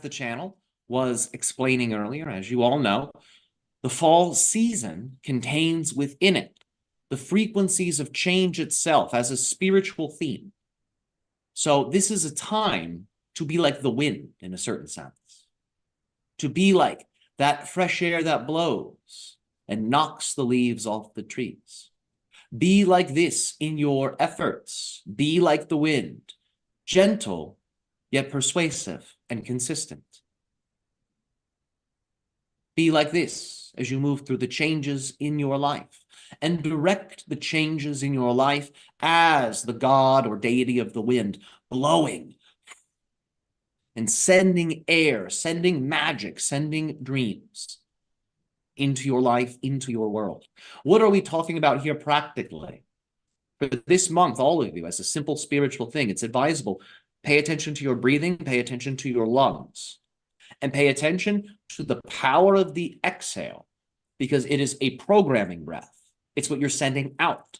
the channel was explaining earlier, as you all know, the fall season contains within it the frequencies of change itself as a spiritual theme. So this is a time to be like the wind in a certain sense, to be like that fresh air that blows and knocks the leaves off the trees. Be like this in your efforts. Be like the wind, gentle, yet persuasive and consistent. Be like this as you move through the changes in your life, and direct the changes in your life as the god or deity of the wind, blowing and sending air, sending magic, sending dreams into your life, into your world. What are we talking about here practically? For this month, all of you, as a simple spiritual thing, it's advisable, pay attention to your breathing, pay attention to your lungs, and pay attention to the power of the exhale, because it is a programming breath. It's what you're sending out.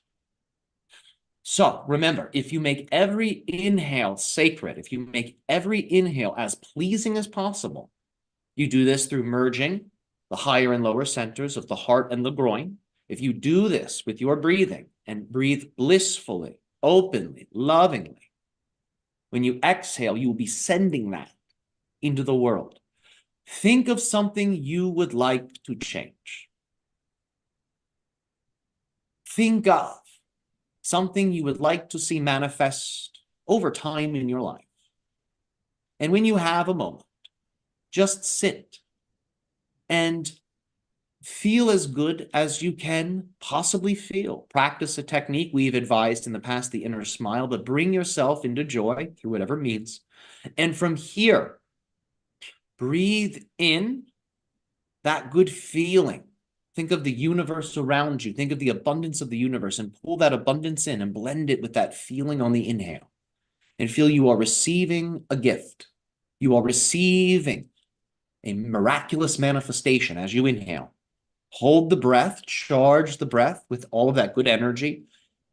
So remember, if you make every inhale sacred, if you make every inhale as pleasing as possible, you do this through merging the higher and lower centers of the heart and the groin. If you do this with your breathing and breathe blissfully, openly, lovingly, when you exhale, you will be sending that into the world. Think of something you would like to change. Think of something you would like to see manifest over time in your life. And when you have a moment, just sit and feel as good as you can possibly feel. Practice a technique we've advised in the past, the inner smile, but bring yourself into joy through whatever means. And from here, breathe in that good feeling. Think of the universe around you. Think of the abundance of the universe and pull that abundance in and blend it with that feeling on the inhale. And feel you are receiving a gift. You are receiving a miraculous manifestation as you inhale. Hold the breath, charge the breath with all of that good energy.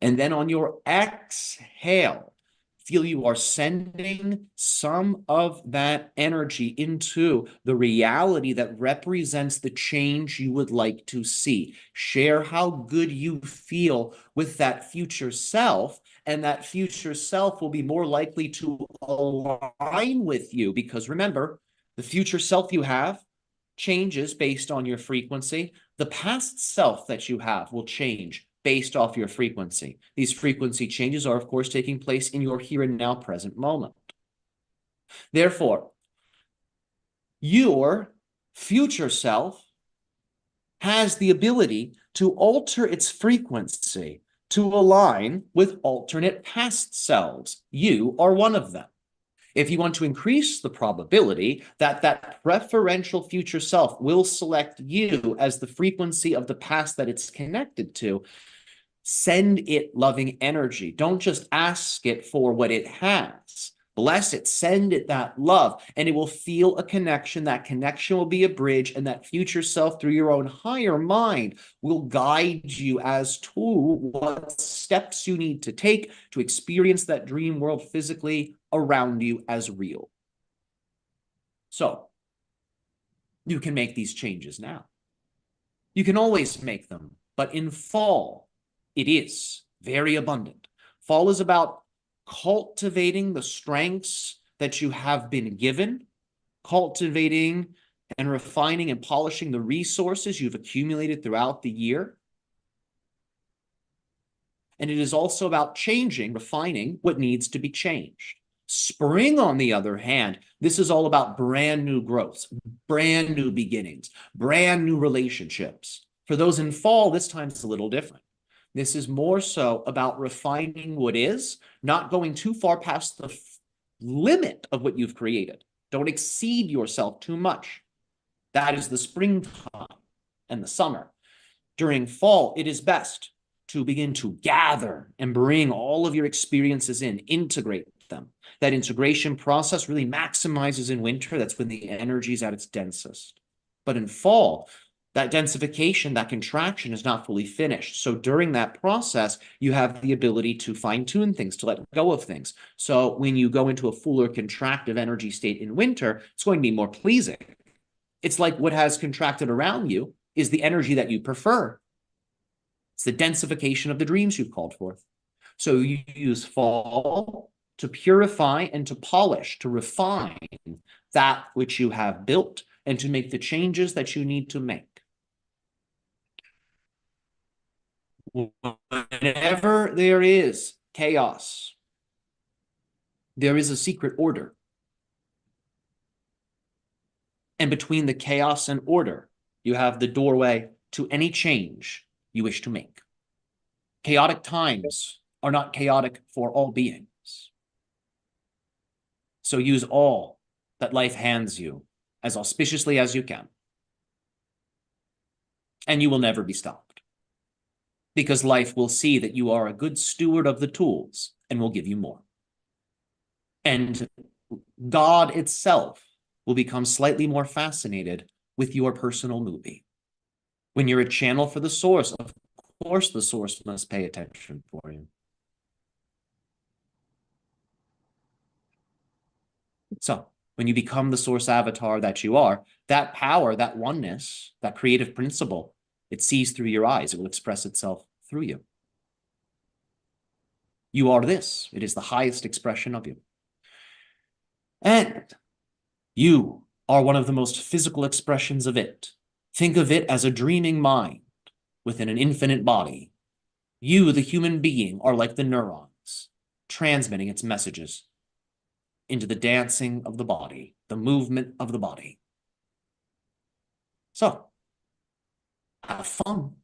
And then on your exhale, feel you are sending some of that energy into the reality that represents the change you would like to see. Share how good you feel with that future self, and that future self will be more likely to align with you, because remember, the future self you have changes based on your frequency. The past self that you have will change based off your frequency. These frequency changes are, of course, taking place in your here and now present moment. Therefore, your future self has the ability to alter its frequency to align with alternate past selves. You are one of them. If you want to increase the probability that that preferential future self will select you as the frequency of the past that it's connected to, send it loving energy. Don't just ask it for what it has. Bless it, send it that love, and it will feel a connection. That connection will be a bridge, and that future self, through your own higher mind, will guide you as to what steps you need to take to experience that dream world physically around you as real. So, you can make these changes now. You can always make them, but in fall, it is very abundant. Fall is about cultivating the strengths that you have been given, cultivating and refining and polishing the resources you've accumulated throughout the year. And it is also about changing, refining what needs to be changed. Spring, on the other hand, this is all about brand new growths, brand new beginnings, brand new relationships. For those in fall, this time it's a little different. This is more so about refining what is, not going too far past the limit of what you've created. Don't exceed yourself too much. That is the springtime and the summer. During fall, it is best to begin to gather and bring all of your experiences in, integrate them. That integration process really maximizes in winter. That's when the energy is at its densest. But in fall, That densification, that contraction is not fully finished. So during that process, you have the ability to fine-tune things, to let go of things. So when you go into a fuller contractive energy state in winter, it's going to be more pleasing. It's like what has contracted around you is the energy that you prefer. It's the densification of the dreams you've called forth. So you use fall to purify and to polish, to refine that which you have built and to make the changes that you need to make. Whenever there is chaos, there is a secret order. And between the chaos and order, you have the doorway to any change you wish to make. Chaotic times are not chaotic for all beings. So use all that life hands you as auspiciously as you can. And you will never be stopped. Because life will see that you are a good steward of the tools and will give you more. And God itself will become slightly more fascinated with your personal movie. When you're a channel for the source, of course the source must pay attention for you. So when you become the source avatar that you are, that power, that oneness, that creative principle, it sees through your eyes. It will express itself through you. You are this. It is the highest expression of you. And you are one of the most physical expressions of it. Think of it as a dreaming mind within an infinite body. You, the human being, are like the neurons, transmitting its messages into the dancing of the body, the movement of the body. So, have fun.